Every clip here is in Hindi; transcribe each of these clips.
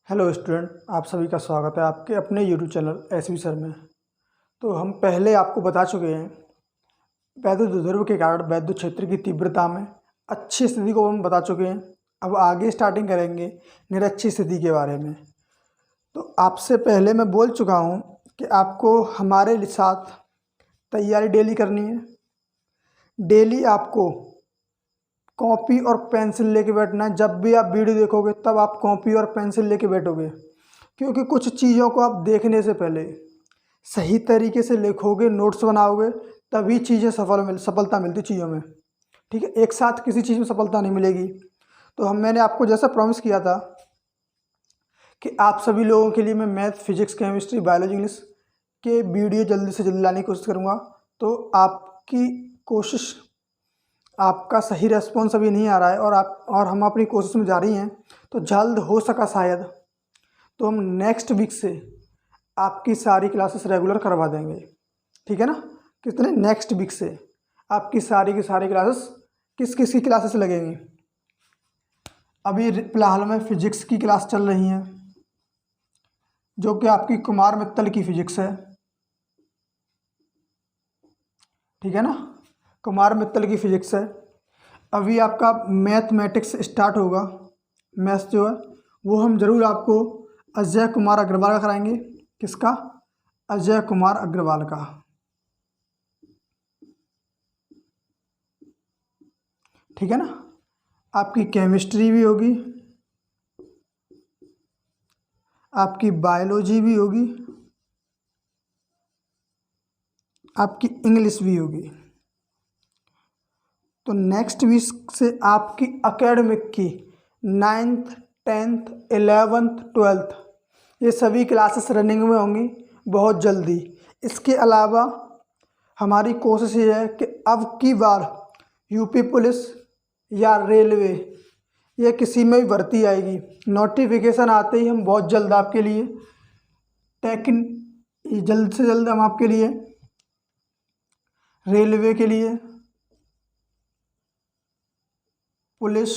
हेलो स्टूडेंट, आप सभी का स्वागत है आपके अपने यूट्यूब चैनल एसवी सर में। तो हम पहले आपको बता चुके हैं वैद्युत ध्रुव के कारण वैद्युत क्षेत्र की तीव्रता में अच्छी स्थिति को हम बता चुके हैं। अब आगे स्टार्टिंग करेंगे निरक्षी स्थिति के बारे में। तो आपसे पहले मैं बोल चुका हूँ कि आपको हमारे साथ तैयारी डेली करनी है। डेली आपको कॉपी और पेंसिल लेके बैठना है। जब भी आप वीडियो देखोगे तब आप कॉपी और पेंसिल लेके बैठोगे, क्योंकि कुछ चीज़ों को आप देखने से पहले सही तरीके से लिखोगे, नोट्स बनाओगे, तभी चीज़ें सफलता मिलती चीज़ों में। ठीक है, एक साथ किसी चीज़ में सफलता नहीं मिलेगी। तो मैंने आपको जैसा प्रॉमिस किया था कि आप सभी लोगों के लिए मैं math, physics, chemistry, biology, English के वीडियो जल्दी से जल्दी लाने की कोशिश करूँगा। तो आपकी कोशिश, आपका सही रेस्पॉन्स अभी नहीं आ रहा है और हम अपनी कोशिश में जारी हैं। तो जल्द हो सका शायद तो हम नेक्स्ट वीक से आपकी सारी क्लासेस रेगुलर करवा देंगे। ठीक है ना? कितने नेक्स्ट वीक से आपकी सारी की सारी क्लासेस किस किस की क्लासेस लगेंगी। अभी फिलहाल में फिजिक्स की क्लास चल रही है, जो कि आपकी कुमार मित्तल की फिजिक्स है। ठीक है ना? कुमार मित्तल की फिजिक्स है। अभी आपका मैथमेटिक्स स्टार्ट होगा। मैथ्स जो है वो हम ज़रूर आपको अजय कुमार अग्रवाल का कराएंगे। किसका? अजय कुमार अग्रवाल का। ठीक है ना? आपकी केमिस्ट्री भी होगी, आपकी बायोलॉजी भी होगी, आपकी इंग्लिश भी होगी। तो नेक्स्ट वीक से आपकी एकेडमिक की 9th, 10th, 11th, 12th ये सभी क्लासेस रनिंग में होंगी बहुत जल्दी। इसके अलावा हमारी कोशिश ये है कि अब की बार यूपी पुलिस या रेलवे ये किसी में भी भर्ती आएगी, नोटिफिकेशन आते ही हम बहुत जल्द आपके लिए जल्द से जल्द हम आपके लिए रेलवे के लिए, पुलिस,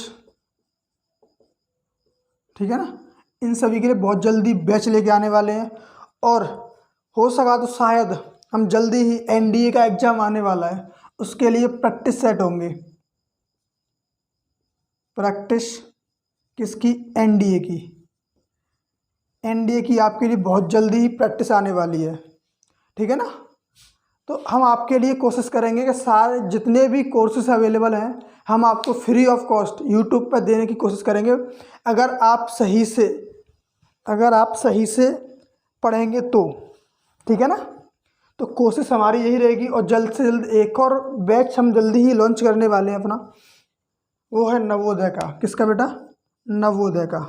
ठीक है ना, इन सभी के लिए बहुत जल्दी बैच लेके आने वाले हैं। और हो सका तो शायद हम जल्दी ही एनडीए का एग्ज़ाम आने वाला है, उसके लिए प्रैक्टिस सेट होंगे। प्रैक्टिस किसकी? एनडीए की। एनडीए की आपके लिए बहुत जल्दी ही प्रैक्टिस आने वाली है। ठीक है ना? तो हम आपके लिए कोशिश करेंगे कि सारे जितने भी कोर्सेज अवेलेबल हैं हम आपको फ्री ऑफ कॉस्ट यूट्यूब पर देने की कोशिश करेंगे। अगर आप सही से पढ़ेंगे तो। ठीक है ना? तो कोशिश हमारी यही रहेगी। और जल्द से जल्द एक और बैच हम जल्दी ही लॉन्च करने वाले हैं अपना, वो है नवोदय का। किसका बेटा? नवोदय का।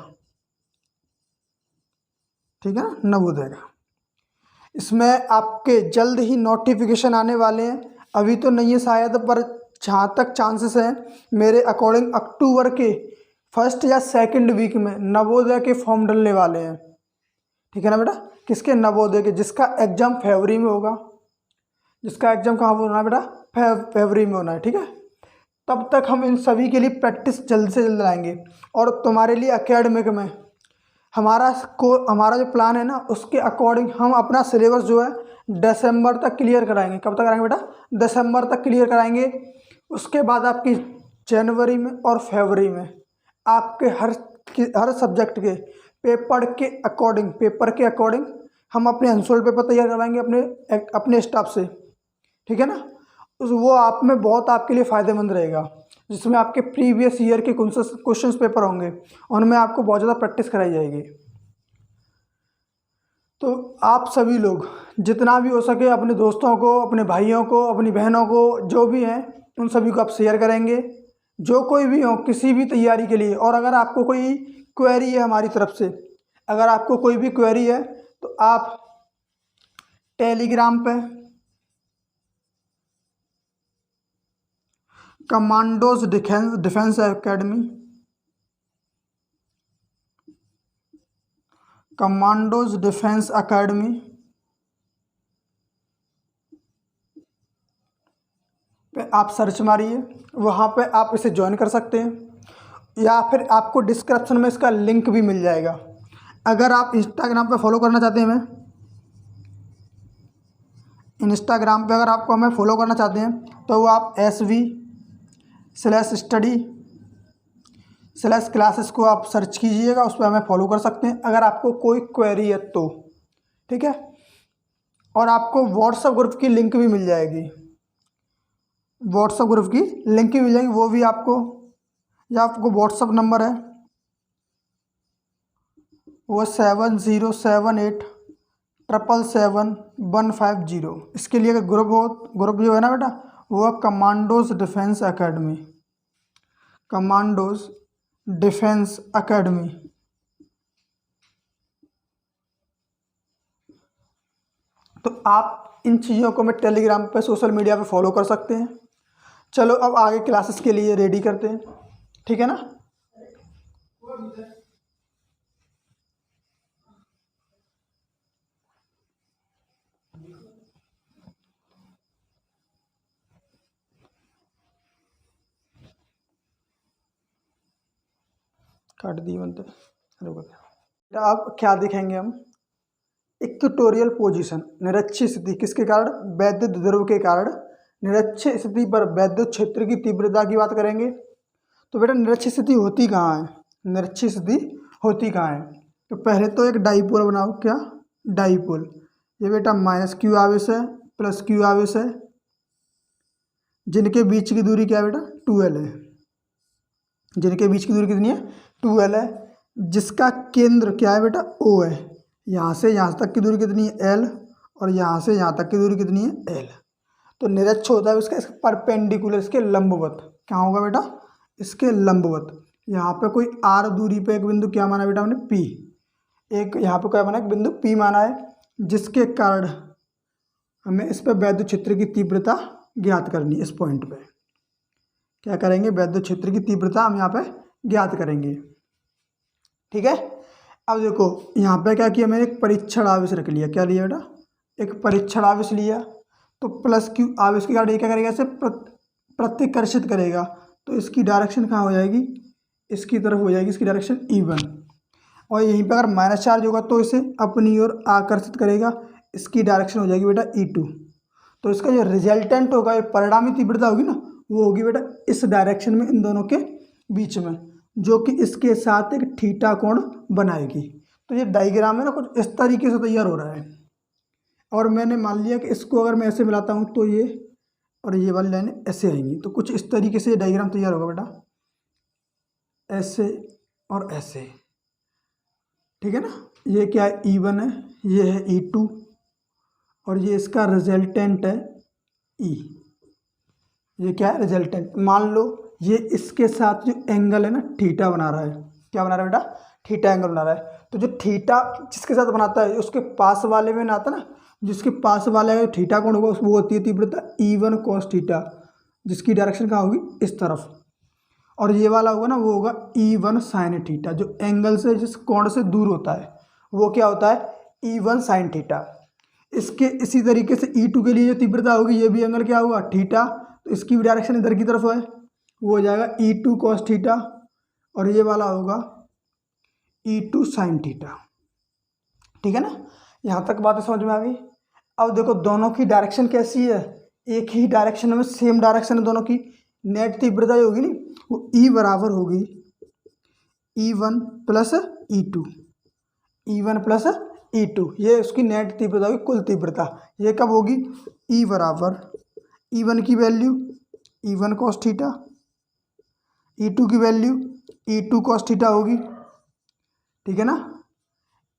ठीक है ना? नवोदय का। इसमें आपके जल्द ही नोटिफिकेशन आने वाले हैं। अभी तो नहीं है शायद, पर जहाँ तक चांसेस हैं मेरे अकॉर्डिंग अक्टूबर के फर्स्ट या सेकंड वीक में नवोदय के फॉर्म डलने वाले हैं। ठीक है ना बेटा? किसके? नवोदय के, जिसका एग्ज़ाम फरवरी में होगा। जिसका एग्ज़ाम कहाँ होना है बेटा? फरवरी में होना है। ठीक है? तब तक हम इन सभी के लिए प्रैक्टिस जल्द से जल्द लाएंगे। और तुम्हारे लिए एकेडमिक में हमारा जो प्लान है ना, उसके अकॉर्डिंग हम अपना सिलेबस जो है दिसंबर तक क्लियर कराएंगे। कब तक कराएंगे बेटा? दिसंबर तक क्लियर कराएंगे। उसके बाद आपकी जनवरी में और फरवरी में आपके हर सब्जेक्ट के पेपर के अकॉर्डिंग हम अपने अनसोल्ड पेपर तैयार करवाएंगे अपने स्टाफ से। ठीक है ना? वो आप में बहुत आपके लिए फ़ायदेमंद रहेगा, जिसमें आपके प्रीवियस ईयर के क्वेश्चंस पेपर होंगे, उनमें आपको बहुत ज़्यादा प्रैक्टिस कराई जाएगी। तो आप सभी लोग जितना भी हो सके अपने दोस्तों को, अपने भाइयों को, अपनी बहनों को, जो भी हैं उन सभी को आप शेयर करेंगे, जो कोई भी हो किसी भी तैयारी के लिए। और अगर आपको कोई क्वेरी है हमारी तरफ से, अगर आपको कोई भी क्वेरी है तो आप टेलीग्राम पे commandos defence academy, commandos defence academy पे आप सर्च मारिए, वहाँ पे आप इसे ज्वाइन कर सकते हैं। या फिर आपको डिस्क्रिप्शन में इसका लिंक भी मिल जाएगा। अगर आप इंस्टाग्राम पे फॉलो करना चाहते हैं हमें, इंस्टाग्राम पे अगर आपको हमें फॉलो करना चाहते हैं तो वो आप SV/study/क्लासेस को आप सर्च कीजिएगा, उस पर हमें फॉलो कर सकते हैं अगर आपको कोई क्वेरी है तो, ठीक है। और आपको व्हाट्सएप ग्रुप की लिंक भी मिल जाएगी, व्हाट्सएप ग्रुप की लिंक भी मिल जाएगी, वो भी आपको, या आपको व्हाट्सएप नंबर है वो 7078777150। इसके लिए अगर ग्रुप जो है ना बेटा, वो है commandos defence academy, commandos defence academy. तो आप इन चीज़ों को मैं टेलीग्राम पे, सोशल मीडिया पे फॉलो कर सकते हैं। चलो अब आगे क्लासेस के लिए रेडी करते हैं, ठीक है ना। काट दी बनते, अब क्या देखेंगे हम, इक्वेटोरियल पोजीशन, निरक्षीय स्थिति किसके कारण, वैद्युत ध्रुव के कारण निरक्षीय स्थिति पर वैद्युत क्षेत्र की तीव्रता की बात करेंगे। तो बेटा निरक्षीय स्थिति होती कहाँ है, निरक्षीय स्थिति होती कहाँ है, तो पहले तो एक डाइपोल बनाओ, क्या डाइपोल, ये बेटा -q आवेश है +q आवेश है, जिनके बीच की दूरी क्या है बेटा 2l है, जिनके बीच की दूरी कितनी है 2l है, जिसका केंद्र क्या है बेटा O है, यहाँ से यहाँ तक की दूरी कितनी है l, और यहाँ से यहाँ तक की दूरी कितनी है l। तो निरक्ष होता है इसका परपेंडिकुलर, इसके लंबवत, क्या होगा बेटा इसके लंबवत। यहाँ पे कोई r दूरी पे एक बिंदु क्या माना बेटा हमने P, एक यहाँ पे क्या माना, एक बिंदु P माना है, जिसके कारण हमें इस पर वैद्युत क्षेत्र की तीव्रता ज्ञात करनी है। इस पॉइंट पे क्या करेंगे, वैद्युत क्षेत्र की तीव्रता हम यहाँ पे ज्ञात करेंगे, ठीक है। अब देखो यहाँ पे क्या किया, मैंने एक परीक्षण आवेश रख लिया, क्या लिया बेटा एक परीक्षण आवेश लिया, तो +q आवेश के कारण ये क्या करेगा, इसे प्रतिकर्षित करेगा, तो इसकी डायरेक्शन कहाँ हो जाएगी, इसकी तरफ हो जाएगी, इसकी डायरेक्शन E1। और यहीं पर अगर माइनस चार्ज होगा तो इसे अपनी ओर आकर्षित करेगा, इसकी डायरेक्शन हो जाएगी बेटा E2। तो इसका जो रिजल्टेंट होगा, ये परिणामी तीव्रता होगी ना, वो होगी बेटा इस डायरेक्शन में, इन दोनों के बीच में, जो कि इसके साथ एक थीटा कोण बनाएगी। तो ये डायग्राम है ना कुछ इस तरीके से तैयार हो रहा है, और मैंने मान लिया कि इसको अगर मैं ऐसे मिलाता हूँ तो ये और ये वाली लाइन ऐसे आएंगी, तो कुछ इस तरीके से ये डायग्राम तैयार होगा बेटा, ऐसे और ऐसे, ठीक है ना। ये क्या है E1 है, ये है E2, और ये इसका रिजल्टेंट है E, ये क्या है रिजल्टेंट। मान लो ये इसके साथ जो एंगल है ना थीटा बना रहा है, क्या बना रहा है बेटा थीटा एंगल बना रहा है। तो जो थीटा जिसके साथ बनाता है, उसके पास वाले में ना आता ना, जिसके पास वाले थीटा कोण होगा वो होती है तीव्रता E1 cos थीटा, जिसकी डायरेक्शन कहाँ होगी इस तरफ, और ये वाला होगा ना वो होगा E1 sin थीटा, जो एंगल से जिस कोण से दूर होता है वो क्या होता है E1 sin थीटा। इसके इसी तरीके से E2 के लिए जो तीव्रता होगी, ये भी एंगल क्या होगा थीटा, तो इसकी भी डायरेक्शन इधर की तरफ है, वो हो जाएगा E2 cos थीटा, और ये वाला होगा E2 sin थीटा, ठीक है ना। यहाँ तक बातें समझ में आ गई। अब देखो दोनों की डायरेक्शन कैसी है, एक ही डायरेक्शन में, सेम डायरेक्शन है दोनों की, नेट तीव्रता होगी नी वो E बराबर होगी E1 + E2, E1 + E2, ये उसकी नेट तीव्रता होगी, कुल तीव्रता। ये कब होगी, E बराबर E1 की value E1 cos theta, E2 की वैल्यू E2 cos थीटा होगी, ठीक है ना।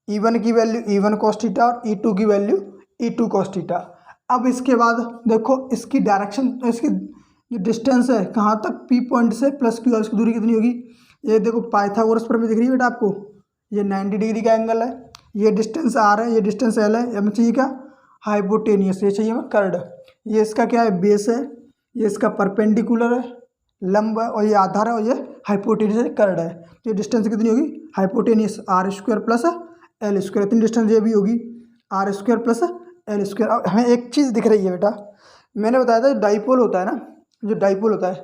E1 की वैल्यू E1 cos थीटा और E2 की वैल्यू E2 cos थीटा। अब इसके बाद देखो इसकी डायरेक्शन, इसकी जो डिस्टेंस है कहाँ तक, P पॉइंट से +q और इसकी दूरी कितनी होगी, ये देखो पाइथागोरस प्रमेय दिख रही है बेटा आपको, ये 90 डिग्री का एंगल है, ये डिस्टेंस R है, ये डिस्टेंस L है, हमें चाहिए क्या हाइपोटेनियस, ये चाहिए हमें कर्ड, ये इसका क्या है बेस है, ये इसका परपेंडिकुलर है लंब है, और ये आधार है, और ये हाइपोटेनियस है कर्ड है। तो ये डिस्टेंस कितनी होगी हाइपोटेनियस R² + L², इतनी डिस्टेंस ये भी होगी R² + L²। अब हमें एक चीज़ दिख रही है बेटा, मैंने बताया था डाइपोल होता है ना, जो डाइपोल होता है,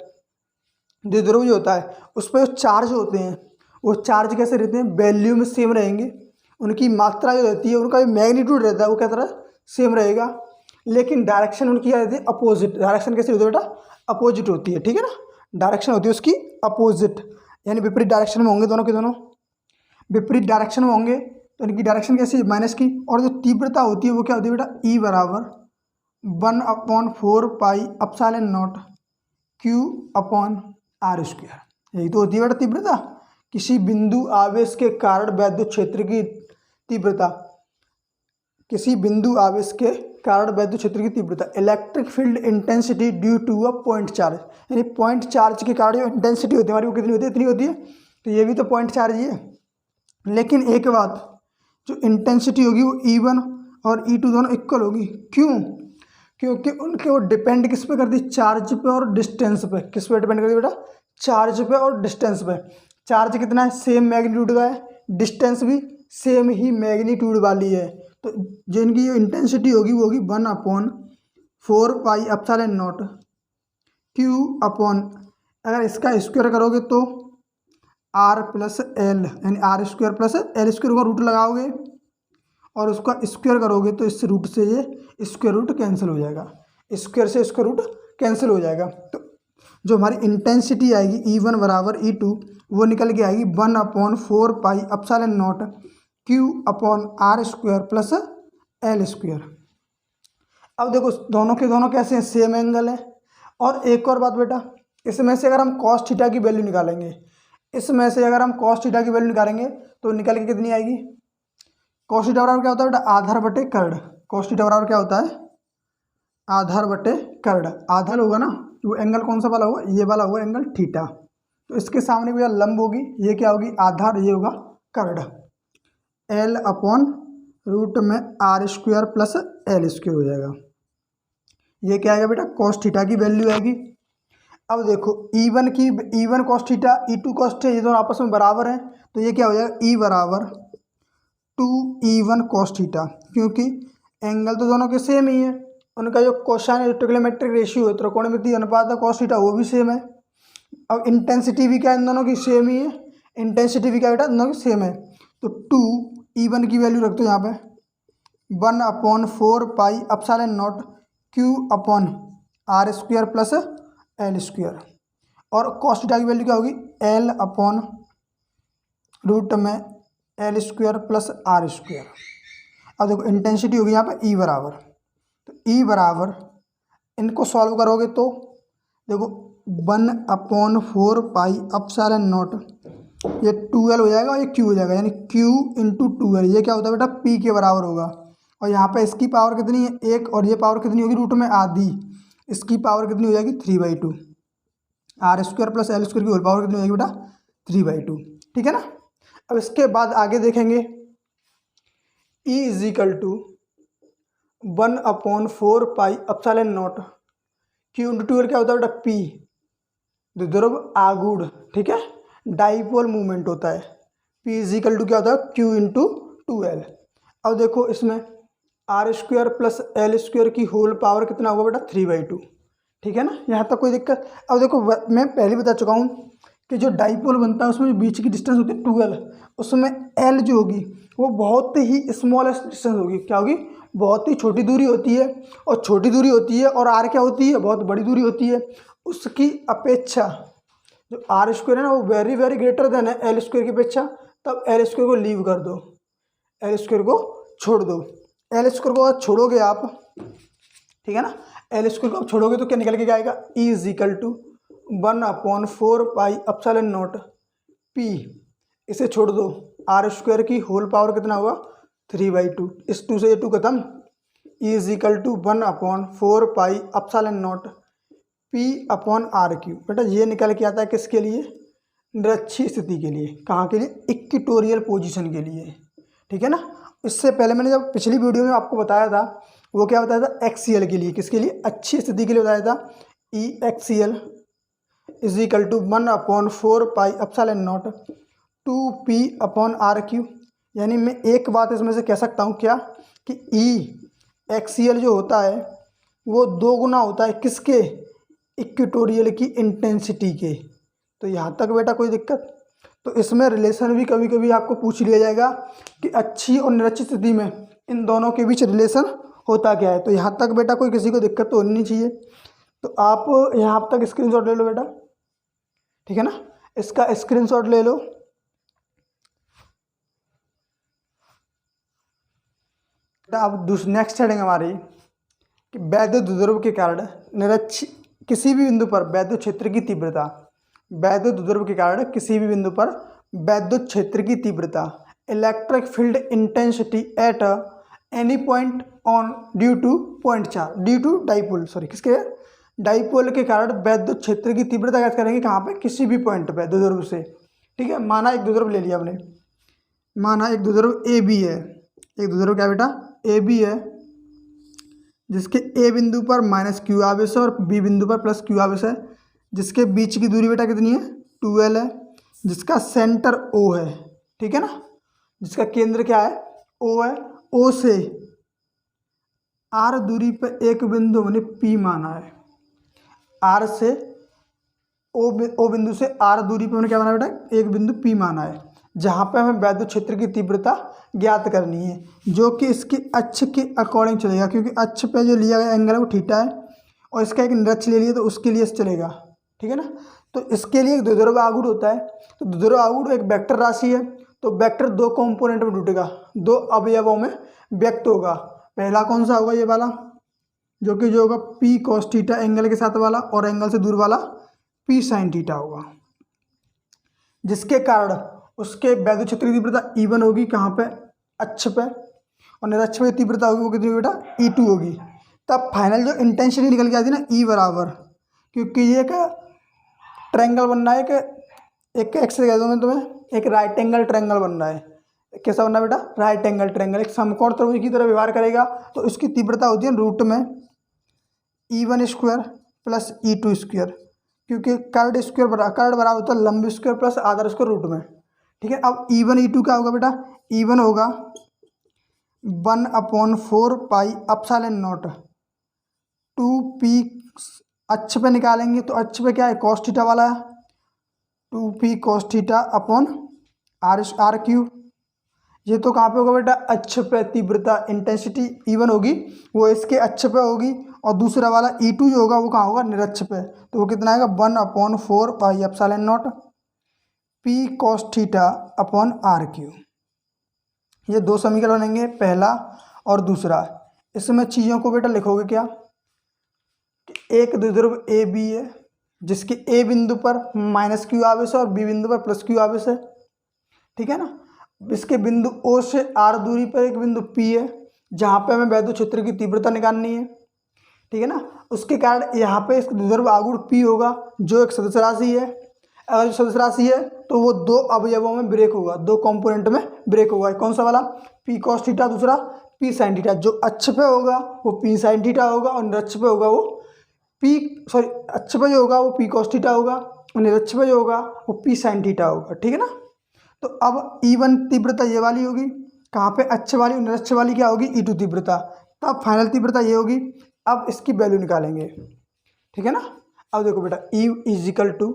द्विध्रुव जो होता है, उस पर जो चार्ज होते हैं वो चार्ज कैसे रहते हैं, वैल्यू में सेम रहेंगे, उनकी मात्रा जो रहती है, उनका जो मैग्नीट्यूड रहता है वो क्या तरह सेम रहेगा, लेकिन डायरेक्शन उनकी क्या रहती है अपोजिट। डायरेक्शन कैसे होती है बेटा, अपोजिट होती है, ठीक है ना। डायरेक्शन होती है उसकी अपोजिट, यानी विपरीत डायरेक्शन में होंगे दोनों के दोनों, विपरीत डायरेक्शन में होंगे तो इनकी डायरेक्शन कैसी है माइनस की। और जो तीव्रता होती है वो क्या होती है बेटा, ई बराबर 1/4πε0 Q अपॉन आर स्क्वायर, यही तो होती है बेटा तीव्रता। किसी बिंदु आवेश के कारण वैद्युत क्षेत्र की तीव्रता, किसी बिंदु आवेश के कारण वैद्युत क्षेत्र की तीव्रता, electric field intensity due to a point charge, यानी पॉइंट चार्ज के कारण जो इंटेंसिटी होती है हमारी वो कितनी होती है, इतनी होती है। तो ये भी तो पॉइंट चार्ज ही है, लेकिन एक बात, जो इंटेंसिटी होगी वो E1 और E2 दोनों इक्वल होगी। क्यों? क्योंकि उनके वो डिपेंड किस पे करती है, चार्ज पे और डिस्टेंस पे। किस पे डिपेंड करती है बेटा, चार्ज पे और डिस्टेंस पे। चार्ज कितना है, सेम मैग्नीट्यूड का है, डिस्टेंस भी सेम ही मैग्नीट्यूड वाली है। तो जिनकी जो इंटेंसिटी होगी वो होगी 1/4πε0 Q अपॉन, अगर इसका स्क्वायर करोगे तो R प्लस एल, यानी R square plus L square का रूट लगाओगे और उसका स्क्वायर करोगे तो इस रूट से ये स्क्वायर रूट कैंसिल हो जाएगा, स्क्वायर से स्क्वायर रूट कैंसिल हो जाएगा। तो जो हमारी इंटेंसिटी आएगी E1 बराबर E2 वो निकल के आएगी 1/4πε0 Q upon R square plus L square. अब देखो दोनों के दोनों कैसे हैं, सेम एंगल है। और एक और बात बेटा, इसमें से अगर हम कॉस थीटा की वैल्यू निकालेंगे, इसमें से अगर हम कॉस थीटा की वैल्यू निकालेंगे तो निकल के कितनी आएगी, कॉस थीटा बराबर क्या होता है बेटा, आधार बटे कर्ण। कॉस थीटा बराबर क्या होता है, आधार बटे कर्ण। आधार होगा ना, वो एंगल कौन सा वाला होगा, ये वाला होगा एंगल थीटा। तो इसके सामने भैया लंब होगी, ये क्या होगी आधार, ये होगा कर्ण। एल अपॉन रूट में R square plus L square हो जाएगा। ये क्या आएगा बेटा, कॉस थीटा की वैल्यू आएगी। अब देखो E1 cos theta, E2 cos theta, ये दोनों आपस में बराबर हैं, तो ये क्या हो जाएगा E बराबर 2E1 कॉस थीटा, क्योंकि एंगल तो दोनों के सेम ही है। उनका जो कोसाइन ट्रिग्नोमेट्रिक रेशियो है, त्रिकोणमितीय अनुपात है कॉस थीटा, वो भी सेम है। अब इंटेंसिटी भी क्या है इन दोनों की सेम ही है, इंटेंसिटी भी क्या बेटा इन दोनों की सेम है। तो 2E1 की वैल्यू रखते हो यहाँ पे 1/4πε0 Q upon R square plus L square. और कॉस थीटा की वैल्यू क्या होगी, एल अपॉन रूट में L square plus R square. अब देखो इंटेंसिटी होगी यहाँ पे E बराबर, तो E बराबर इनको सॉल्व करोगे तो देखो 1/4πε0, ये 2L हो जाएगा और ये Q हो जाएगा, यानी Q इंटू 2L। ये क्या होता है बेटा P के बराबर होगा। और यहाँ पे इसकी पावर कितनी है, 1, और ये पावर कितनी होगी रूट में आधी, इसकी पावर कितनी हो जाएगी 3/2। R square plus L square की होल पावर कितनी हो जाएगी बेटा 3/2, ठीक है ना। अब इसके बाद आगे देखेंगे, E is equal to 1/4πε0 Q into 2L क्या होता है बेटा P, द्रव्य आघूर्ण, ठीक है, डाइपोल मूवमेंट होता है। P इजिकल टू क्या होता है Q इंटू 2L। अब देखो इसमें R square plus L square की होल पावर कितना होगा बेटा 3/2, ठीक है ना, यहाँ तक कोई दिक्कत। अब देखो मैं पहले बता चुका हूँ कि जो डाइपोल बनता है उसमें जो बीच की डिस्टेंस होती है 2L, उसमें L जो होगी वो बहुत ही स्मॉलेस्ट डिस्टेंस होगी। क्या होगी, बहुत ही छोटी दूरी होती है। और छोटी दूरी होती है और R क्या होती है, बहुत बड़ी दूरी होती है। उसकी अपेक्षा जो आर स्क्वायर है ना वो वेरी वेरी ग्रेटर देन है एल स्क्वायर की अपेक्षा। तब एल स्क्वायर को लीव कर दो, एल स्क्वायर को छोड़ दो। एल स्क्वायर को छोड़ोगे आप, ठीक है ना, एल स्क्वायर को आप छोड़ोगे तो क्या निकल के आएगा, E इजिकल टू 1/4πε0 P, इसे छोड़ दो, आर स्क्वायर की होल पावर कितना होगा 3/2, इस 2 से ये 2 खत्म। E is equal to 1/4πε0 P upon are cube. बेटा ये निकल के आता है किसके लिए, निरक्षीय स्थिति के लिए। कहाँ के लिए, इक्वेटोरियल पोजीशन के लिए, ठीक है ना। इससे पहले मैंने जब पिछली वीडियो में आपको बताया था वो क्या बताया था, एक्सीएल के लिए, किसके लिए, अच्छी स्थिति के लिए बताया था। E axial is equal to 1/4πε0 2P upon are cube. यानी मैं एक बात इसमें से कह सकता हूँ क्या, कि ई एक्सीएल जो होता है वो 2 गुना होता है किसके, इक्वेटोरियल की इंटेंसिटी के। तो यहाँ तक बेटा कोई दिक्कत। तो इसमें रिलेशन भी कभी कभी आपको पूछ लिया जाएगा कि अच्छी और निरक्षित स्थिति में इन दोनों के बीच रिलेशन होता क्या है। तो यहाँ तक बेटा कोई किसी को दिक्कत तो होनी नहीं चाहिए। तो आप यहाँ तक स्क्रीनशॉट ले लो बेटा, ठीक है ना, इसका स्क्रीनशॉट ले लो। अब नेक्स्ट हेडिंग हमारी कि वैद्युत द्विध्रुव के कारण निरक्षित किसी भी बिंदु पर वैद्युत क्षेत्र की तीव्रता, वैद्युत द्विध्रुव के कारण किसी भी बिंदु पर वैद्युत क्षेत्र की तीव्रता, electric field intensity at any point on due to point charge, due to dipole, sorry किसके, डाइपोल के कारण वैद्युत क्षेत्र की तीव्रता ज्ञात करेंगे कहाँ पे, किसी भी पॉइंट पे द्विध्रुव से। ठीक है, माना एक द्विध्रुव ले लिया हमने, माना एक द्विध्रुव ए बी है, एक द्विध्रुव क्या बेटा ए बी है, जिसके ए बिंदु पर माइनस क्यू आवेश है और बी बिंदु पर प्लस क्यू आवेश है, जिसके बीच की दूरी बेटा कितनी है 12 है, जिसका सेंटर ओ है, ठीक है ना, जिसका केंद्र क्या है ओ है, ओ से आर दूरी पर एक बिंदु हमने पी माना है, आर से ओ बिंदु से आर दूरी पर हमने क्या माना बेटा एक बिंदु पी माना है, जहाँ पे हमें वैद्युत क्षेत्र की तीव्रता ज्ञात करनी है, जो कि इसके अक्ष के अकॉर्डिंग चलेगा, क्योंकि अक्ष पे जो लिया गया एंगल है वो थीटा है और इसका एक निरक्ष ले लिया तो उसके लिए चलेगा, ठीक है ना। तो इसके लिए एक द्विध्रुव आघूर्ण होता है। तो द्विध्रुव आघूर्ण एक वेक्टर राशि है, तो वेक्टर दो कंपोनेंट में टूटेगा, दो अवयवों में व्यक्त होगा। पहला कौन सा होगा, ये वाला जो कि होगा पी कॉस थीटा एंगल के साथ वाला, और एंगल से दूर वाला पी साइन थीटा होगा, जिसके कारण उसके वैद्युत क्षेत्र की तीव्रता E1 होगी, कहाँ पे अक्ष पे, और निरक्ष पे तीव्रता होगी वो कितनी बेटा E2 होगी। तब फाइनल जो इंटेंसिटी निकल के आती है ना E बराबर, क्योंकि ये एक ट्रायंगल बनना है, एक एक्स कह दूँ मैं तुम्हें, एक राइट एंगल ट्रायंगल बनना है। कैसा बनना है बेटा राइट एंगल ट्रायंगल, एक समकोण त्रिभुज की तरह व्यवहार करेगा, तो इसकी तीव्रता होती है रूट में E1 square plus E2 square, क्योंकि कर्ड बराबर होता है लंब स्क्वायर प्लस आधार स्क्वायर रूट में, ठीक है। अब E1 E2 क्या होगा बेटा, E1 होगा 1/4 पाई एप्सिलॉन नॉट 2p, अक्ष पे निकालेंगे तो अक्ष पे क्या है कॉस थीटा वाला है, 2p cos theta upon are cube. ये तो कहाँ पे होगा बेटा अक्ष पे तीव्रता इंटेंसिटी E1 होगी वो इसके अक्ष पे होगी, और दूसरा वाला E2 जो होगा वो कहाँ होगा निरक्ष पे, तो वो कितना आएगा 1/4 pi epsilon naught p cos theta upon are cube. ये दो समीकरण बनेंगे, पहला और दूसरा। इसमें चीज़ों को बेटा लिखोगे क्या, एक द्विध्रुव ए बी है जिसके ए बिंदु पर माइनस क्यू आवेश है और बी बिंदु पर प्लस क्यू आवेश है, ठीक है ना। इसके बिंदु ओ से आर दूरी पर एक बिंदु पी है, जहाँ पे हमें वैद्युत क्षेत्र की तीव्रता निकालनी है, ठीक है ना। उसके कारण यहाँ पे इसका द्विध्रुव आघूर्ण पी होगा, जो एक सदिश राशि है। अगर सदिश राशि है तो वो दो अवयवों में ब्रेक होगा, दो कंपोनेंट में ब्रेक होगा। कौन सा वाला पी कॉस थीटा, दूसरा पी साइन थीटा। जो अक्ष पे होगा वो पी साइन थीटा होगा और निरक्ष पे होगा वो अक्ष पे जो होगा वो पी कॉस थीटा होगा और निरक्ष पे जो होगा वो पी साइन थीटा होगा, ठीक है ना। तो अब E1 तीव्रता ये वाली होगी, कहाँ पे अक्ष वाली, और निरक्ष वाली क्या होगी E2 तीव्रता। तब फाइनल तीव्रता ये होगी। अब इसकी वैल्यू निकालेंगे, ठीक है ना। अब देखो बेटा E इजिकल टू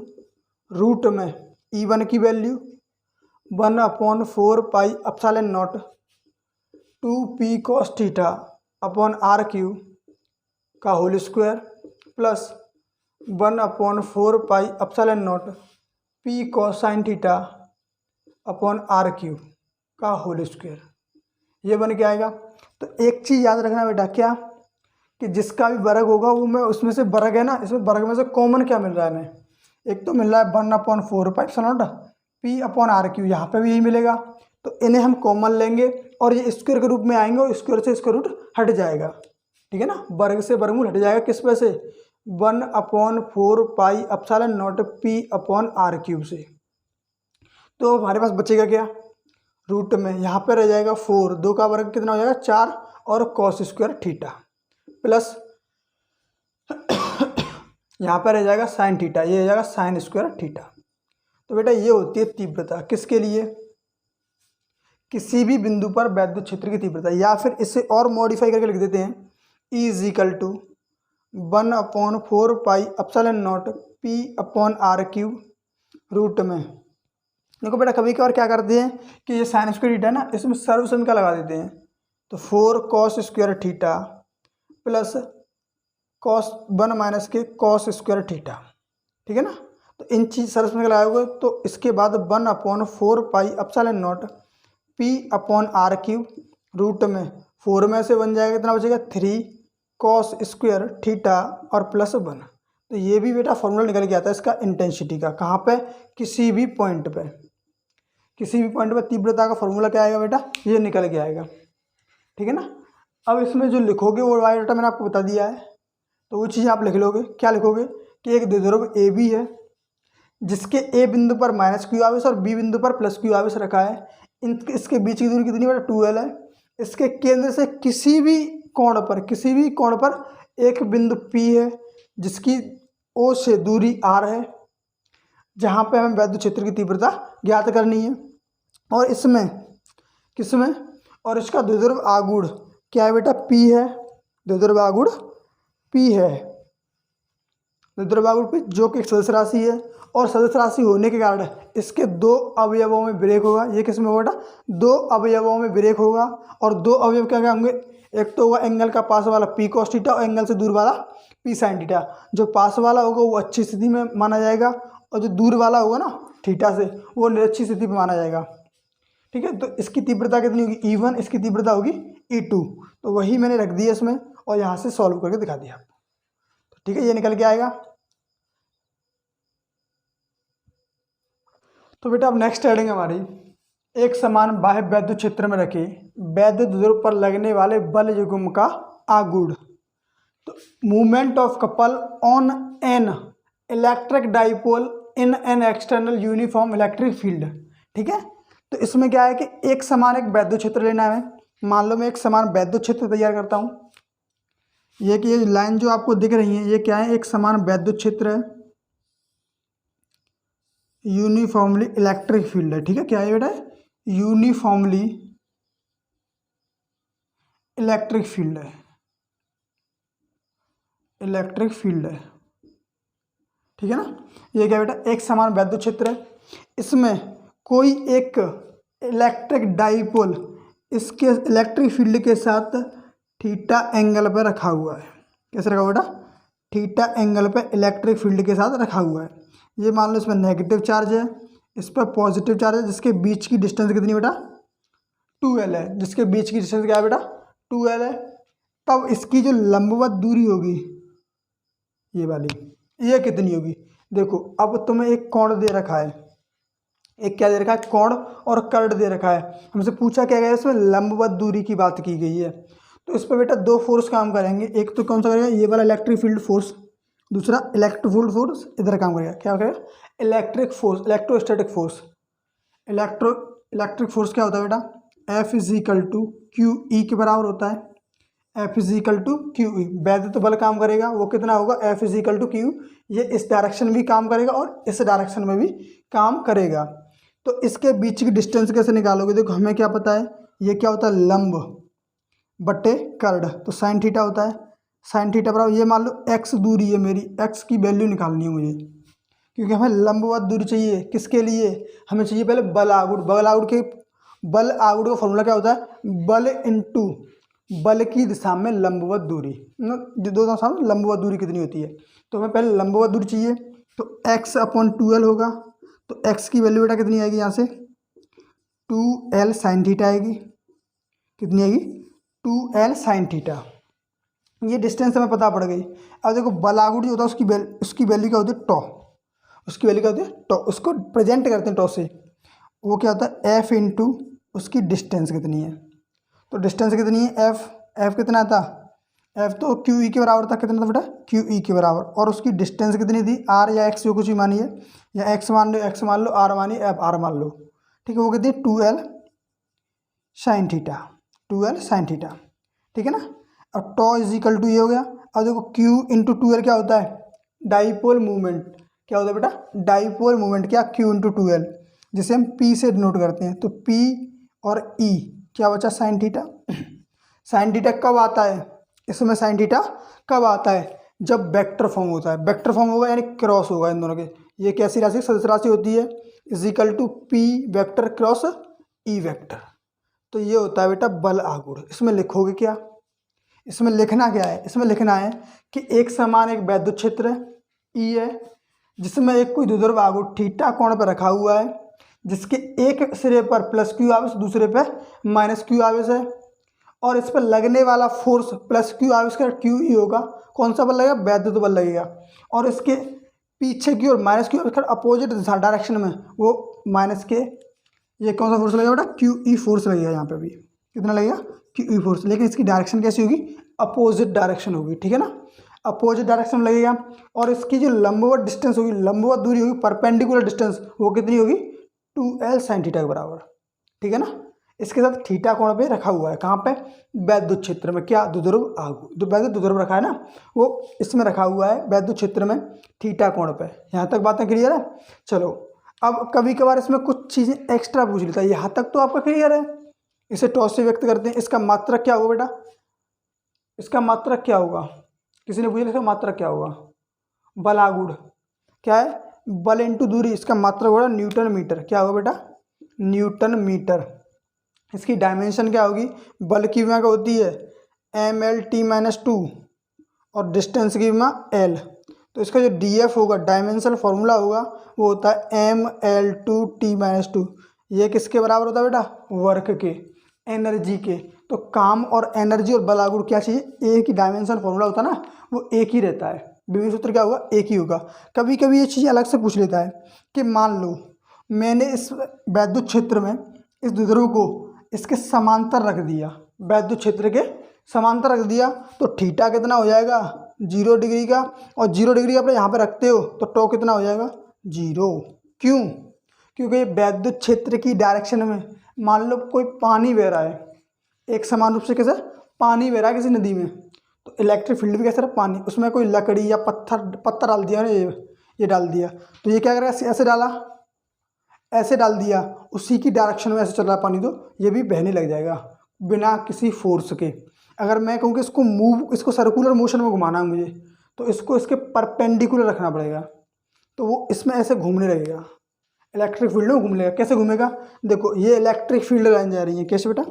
रूट में E1 की value 1/4 pi epsilon naught 2p cos theta upon are cube का whole square plus 1/4 pi epsilon naught p cos sine theta upon are cube का होल स्क्वायर, ये बन के आएगा। तो एक चीज़ याद रखना बेटा, क्या कि जिसका भी वर्ग होगा वो मैं उसमें से वर्ग है ना, इसमें वर्ग में से कॉमन क्या मिल रहा है हमें, एक तो मिल रहा है 1/4 pi epsilon naught p upon are cube, यहाँ पर भी यही मिलेगा। तो इन्हें हम कॉमन लेंगे और ये स्क्वायर के रूप में आएंगे और स्क्वायर से इसका रूट हट जाएगा, ठीक है ना। वर्ग से वर्गमूल हट जाएगा, किस पे से 1/4 pi epsilon naught p upon R cube से। तो हमारे पास बचेगा क्या, रूट में यहाँ पे रह जाएगा 4, 2 का वर्ग कितना हो जाएगा 4 और कॉस स्क्वायर थीटा प्लस यहाँ पर रह जाएगा साइन थीटा, ये रह जाएगा साइन स्क्वायर थीटा। तो बेटा ये होती है तीव्रता, किसके लिए, किसी भी बिंदु पर वैद्युत क्षेत्र की तीव्रता। या फिर इसे और मॉडिफाई करके लिख देते हैं E is equal to 1/4 pi epsilon naught p upon are cube root में देखो बेटा कभी कभार क्या करते हैं कि ये साइन स्क्वायर थीटा ना, इसमें सर्वसम का लगा देते हैं, तो 4 cos square theta plus cos 1 minus के कॉस स्क्वायर थीटा, ठीक है ना। तो इन चीज सर्वसम का लगाओगे तो इसके बाद 1/4 pi epsilon naught P upon R cube, root में 4 में से बन जाएगा, कितना बचेगा 3 कॉस स्क्वायर थीटा और प्लस 1। तो ये भी बेटा फॉर्मूला निकल के आता है इसका इंटेंसिटी का, कहाँ पे, किसी भी पॉइंट पे, किसी भी पॉइंट पे तीव्रता का फॉर्मूला क्या आएगा बेटा, ये निकल के आएगा, ठीक है ना। अब इसमें जो लिखोगे वो बायोडाटा मैंने आपको बता दिया है, तो वो चीज़ आप लिख लोगे। क्या लिखोगे कि एक द्विध्रुव ए बी है जिसके ए बिंदु पर माइनस क्यू आवेश और बी बिंदु पर प्लस क्यू आवेश रखा है, इसके बीच की दूरी कितनी बेटा 2l है। इसके केंद्र से किसी भी कोण पर एक बिंदु P है जिसकी O से दूरी r है, जहाँ पे हमें वैद्युत क्षेत्र की तीव्रता ज्ञात करनी है। और इसमें किसमें, और इसका द्विध्रुव आगुण क्या है बेटा, P है, द्विध्रुव आगुण P है, द्विध्रुव आगुण P जो कि एक सदिश राशि है, और सदिश राशि होने के कारण इसके 2 अवयवों में ब्रेक होगा। ये किसमें होगा बेटा, 2 अवयवों में ब्रेक होगा, और 2 अवयव क्या क्या होंगे, एक तो होगा एंगल का पास वाला P cos थीटा और एंगल से दूर वाला P sin थीटा। जो पास वाला होगा वो अच्छी स्थिति में माना जाएगा, और जो दूर वाला होगा ना थीटा से, वो निरक्षी स्थिति में माना जाएगा, ठीक है। तो इसकी तीव्रता कितनी होगी E1, इसकी तीव्रता होगी E2। तो वही मैंने रख दिया इसमें, और यहाँ से सॉल्व करके दिखा दिया, ठीक है, ये निकल के आएगा। तो बेटा अब नेक्स्ट हेडिंग हमारी, एक समान बाह्य वैद्युत क्षेत्र में रखे वैद्युत ध्रुव पर लगने वाले बल युग्म का आगुण। तो movement of couple on an electric dipole in an external uniform electric field, ठीक है। तो इसमें क्या है कि एक समान एक वैद्युत क्षेत्र लेना है। मान लो मैं एक समान वैद्युत क्षेत्र तैयार करता हूँ, ये कि ये लाइन जो आपको दिख रही है ये क्या है, एक समान वैद्युत क्षेत्र है, यूनिफॉर्मली इलेक्ट्रिक फील्ड है, ठीक है। क्या है बेटा, यूनिफॉर्मली इलेक्ट्रिक फील्ड है, इलेक्ट्रिक फील्ड है, ठीक है ना। ये क्या बेटा, एक समान वैद्युत क्षेत्र है, इसमें कोई एक इलेक्ट्रिक डाइपोल इसके इलेक्ट्रिक फील्ड के साथ थीटा एंगल पर रखा हुआ है। कैसे रखा हुआ बेटा, थीटा एंगल पर इलेक्ट्रिक फील्ड के साथ रखा हुआ है। ये मान लो इसमें नेगेटिव चार्ज है, इस पर पॉजिटिव चार्ज है, जिसके बीच की डिस्टेंस कितनी बेटा 2l है, जिसके बीच की डिस्टेंस क्या है बेटा 2l है। तब इसकी जो लंबवत दूरी होगी ये वाली, ये कितनी होगी, देखो अब तुम्हें एक कोण दे रखा है, एक क्या दे रखा है, कोण और कर्ड दे रखा है। हमसे पूछा क्या गया, इसमें लंबवत दूरी की बात की गई है। तो इस पर बेटा 2 फोर्स काम करेंगे, एक तो कौन सा करेगा, ये वाला इलेक्ट्रिक फील्ड फोर्स, दूसरा इलेक्ट्रिक फील्ड फोर्स इधर काम करेगा। क्या करेगा, electric force, electrostatic force. Electric force क्या होता है बेटा, F = QE के बराबर होता है, F = QE। वैद्युत बल काम करेगा वो कितना होगा, F = Q। ये इस डायरेक्शन भी काम करेगा और इस डायरेक्शन में भी काम करेगा। तो इसके बीच की डिस्टेंस कैसे निकालोगे, देखो हमें क्या पता है, ये क्या होता है, लंब बटे कर्ड, तो साइन थीटा होता है। साइन थीटा बराबर, ये मान लो x दूरी है मेरी, x की वैल्यू निकालनी है मुझे, क्योंकि हमें लंबवत दूरी चाहिए। किसके लिए, हमें चाहिए पहले बल आगुण। बल आगुण का फॉर्मूला क्या होता है, बल इंटू बल की दिशा में लंबवत दूरी, दो दिशा में लंबवत दूरी कितनी होती है। तो हमें पहले लंबवत दूरी चाहिए, तो x/2l होगा। तो x की वैल्यू बेटा कितनी आएगी, यहाँ से 2l साइन थीटा आएगी, कितनी आएगी 2l साइन थीटा। ये डिस्टेंस हमें पता पड़ गई। अब देखो बल आगुण जो होता है उसकी वैल्यू क्या होती है, टॉ, उसकी वैल्यू क्या होती है टॉ, उसको प्रेजेंट करते हैं टॉ से। वो क्या होता है, F इंटू उसकी डिस्टेंस कितनी है, तो डिस्टेंस कितनी है F कितना था, F तो QE के बराबर था, कितना था बेटा QE के बराबर, और उसकी डिस्टेंस कितनी थी R या X जो कुछ भी मानिए, या X मान लो R मानिए, R मान लो, ठीक है। वो कितनी 2l साइन थीटा, ठीक है ना। अब टॉ = ये हो गया। अब देखो Q × 2l क्या होता है, डाइपोल मूवमेंट। क्या होता है बेटा, डाइपोल मूवमेंट, क्या Q × 2l, जिसे हम P से डिनोट करते हैं। तो P और E क्या बचा, साइन थीटा। साइन थीटा कब आता है, इसमें साइन थीटा कब आता है, जब वेक्टर फॉर्म होता है। वेक्टर फॉर्म होगा यानी क्रॉस होगा इन दोनों के। ये कैसी राशि, सदिश राशि होती है, is equal to P vector cross E vector. तो ये होता है बेटा बल आघूर्ण। इसमें लिखोगे क्या, इसमें लिखना क्या है, इसमें लिखना है कि एक समान एक वैद्युत क्षेत्र है ई है, जिसमें एक कोई द्विध्रुव आघूर्ण थीटा कोण पर रखा हुआ है, जिसके एक सिरे पर प्लस क्यू आवेश दूसरे पर माइनस क्यू आवेश है, और इस पर लगने वाला फोर्स प्लस क्यू आवेश का क्यू ई होगा। कौन सा बल लगेगा, वैद्युत बल लगेगा। और इसके पीछे की ओर माइनस क्यू आवेश का अपोजिट दिशा डायरेक्शन में वो माइनस के, ये कौन सा फोर्स लगेगा बेटा, क्यू ई फोर्स लगेगा। यहाँ पे भी कितना लगेगा, क्यू ई फोर्स, लेकिन इसकी डायरेक्शन कैसी होगी, अपोजिट डायरेक्शन होगी, ठीक है ना, अपोजिट डायरेक्शन में लगेगा। और इसकी जो लंबवत डिस्टेंस होगी, लंबवत दूरी होगी, परपेंडिकुलर डिस्टेंस, वो कितनी होगी, 2l sin थीटा के बराबर, ठीक है ना। इसके साथ थीटा कोण पे रखा हुआ है, कहाँ पे, वैद्युत क्षेत्र में, क्या, द्विध्रुव आघूर्ण, वैद्युत द्विध्रुव रखा है ना, वो इसमें रखा हुआ है वैद्युत क्षेत्र में थीटा कोण पे। यहाँ तक बातें क्लियर है। चलो अब कभी कभार इसमें कुछ चीज़ें एक्स्ट्रा पूछ लेता है, यहाँ तक तो आपका क्लियर है। इसे टॉस से व्यक्त करते हैं। इसका मात्रक क्या होगा बेटा, इसका मात्रक क्या होगा, किसी ने पूछा इसका मात्रक क्या होगा, बल आघूर्ण क्या है, बल इंटू दूरी, इसका मात्रक होगा न्यूटन मीटर। क्या होगा बेटा, न्यूटन मीटर। इसकी डायमेंशन क्या होगी, बल की विमा क्या होती है, ML/T-2 और डिस्टेंस की विमा L। तो इसका जो DF होगा, डायमेंशनल फॉर्मूला होगा, वो होता है ML/T-2। ये किसके बराबर होता है बेटा, वर्क के, एनर्जी के। तो काम और एनर्जी और बल आघूर्ण क्या चाहिए, एक ही डायमेंशनल फॉर्मूला होता है ना, वो एक ही रहता है, विभव सूत्र क्या होगा, एक ही होगा। कभी कभी ये चीज़ अलग से पूछ लेता है कि मान लो मैंने इस वैद्युत क्षेत्र में इस द्विध्रुव को इसके समांतर रख दिया, वैद्युत क्षेत्र के समांतर रख दिया, तो थीटा कितना हो जाएगा, 0 डिग्री का। और 0 डिग्री आप यहाँ पे रखते हो तो टॉ कितना हो जाएगा, 0। क्यों, क्योंकि वैद्युत क्षेत्र की डायरेक्शन में मान लो कोई पानी बह रहा है, एक समान रूप से कैसे पानी बह रहा है किसी नदी में, तो इलेक्ट्रिक फील्ड भी कैसे रहा, पानी, उसमें कोई लकड़ी या पत्थर डाल दिया ना, ये डाल दिया, तो ये क्या करेगा, ऐसे डाला, ऐसे डाल दिया, उसी की डायरेक्शन में ऐसे चल रहा है पानी, तो ये भी बहने लग जाएगा बिना किसी फोर्स के। अगर मैं कहूँ कि इसको मूव, इसको सर्कुलर मोशन में घुमाना है मुझे, तो इसको इसके परपेंडिकुलर रखना पड़ेगा, तो वो इसमें ऐसे घूमने लगेगा, इलेक्ट्रिक फील्ड में घूम लेगा। कैसे घूमेगा, देखो ये इलेक्ट्रिक फील्ड लाइन जा रही है, कैसे बेटा,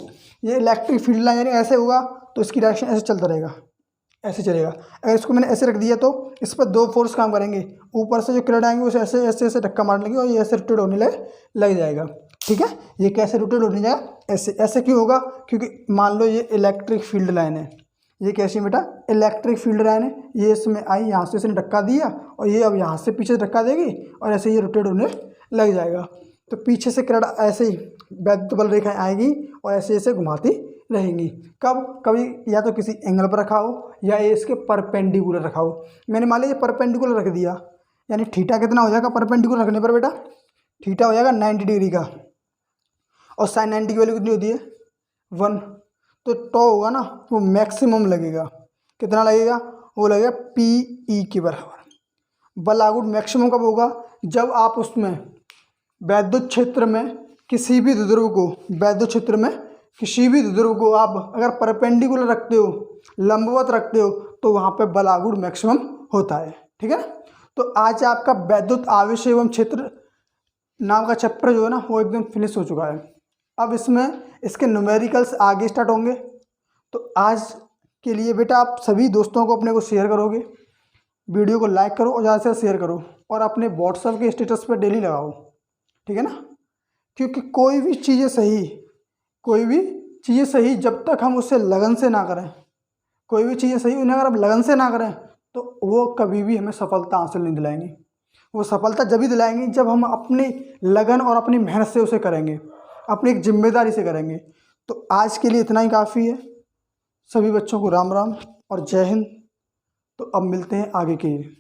ये इलेक्ट्रिक फील्ड लाइन जा रही है, ऐसे होगा तो इसकी डायरेक्शन ऐसे चलता रहेगा, ऐसे चलेगा। अगर इसको मैंने ऐसे रख दिया तो इस पर दो फोर्स काम करेंगे, ऊपर से जो किरण आएंगे उसे ऐसे ऐसे ऐसे धक्का मारने लगे और ये ऐसे रोटेट होने लग जाएगा, ठीक है। ये कैसे रोटेट होने जाएगा, ऐसे। ऐसे क्यों होगा, क्योंकि मान लो ये इलेक्ट्रिक फील्ड लाइन है, ये कैसी बेटा, इलेक्ट्रिक फील्ड लाइन है, ये इसमें आई, यहाँ से इसने धक्का दिया और ये अब यहाँ से पीछे धक्का देगी और ऐसे ये रोटेट होने लग जाएगा। तो पीछे से किरण ऐसे ही वैद्युत बल रेखाएं आएगी और ऐसे ऐसे घुमाती रहेंगी। कब, कभी या तो किसी एंगल पर रखा हो या ये इसके परपेंडिकुलर रखा हो। मैंने मान लिया ये परपेंडिकुलर रख दिया, यानी थीटा कितना हो जाएगा परपेंडिकुलर रखने पर बेटा, थीटा हो जाएगा 90 डिग्री का, और साइन 90 की वैल्यू कितनी होती है 1। तो टॉ होगा ना वो मैक्सिमम लगेगा, कितना लगेगा, वो लगेगा PE के बराबर। बल आघूर्ण मैक्सिमम कब होगा, जब आप उसमें वैद्युत क्षेत्र में किसी भी द्विध्रुव को, वैद्युत क्षेत्र में किसी भी द्विध्रुव को आप अगर परपेंडिकुलर रखते हो, लंबवत रखते हो, तो वहाँ पे बल आघूर्ण मैक्सिमम होता है, ठीक है ना। तो आज आपका वैद्युत आवेश एवं क्षेत्र नाम का चैप्टर जो है ना वो एकदम फिनिश हो चुका है। अब इसमें इसके न्यूमेरिकल्स आगे स्टार्ट होंगे। तो आज के लिए बेटा आप सभी दोस्तों को अपने को शेयर करोगे, वीडियो को लाइक करो और ज़्यादा से शेयर करो, और अपने व्हाट्सएप के स्टेटस पर डेली लगाओ, ठीक है ना। क्योंकि कोई भी चीज़ें सही जब तक हम उससे लगन से ना करें, कोई भी चीज़ें सही उन्हें अगर हम लगन से ना करें तो वो कभी भी हमें सफलता हासिल नहीं दिलाएंगी। वो सफलता जब ही दिलाएंगी जब हम अपनी लगन और अपनी मेहनत से उसे करेंगे, अपनी एक जिम्मेदारी से करेंगे। तो आज के लिए इतना ही काफ़ी है। सभी बच्चों को राम राम और जय हिंद। तो अब मिलते हैं आगे के लिए।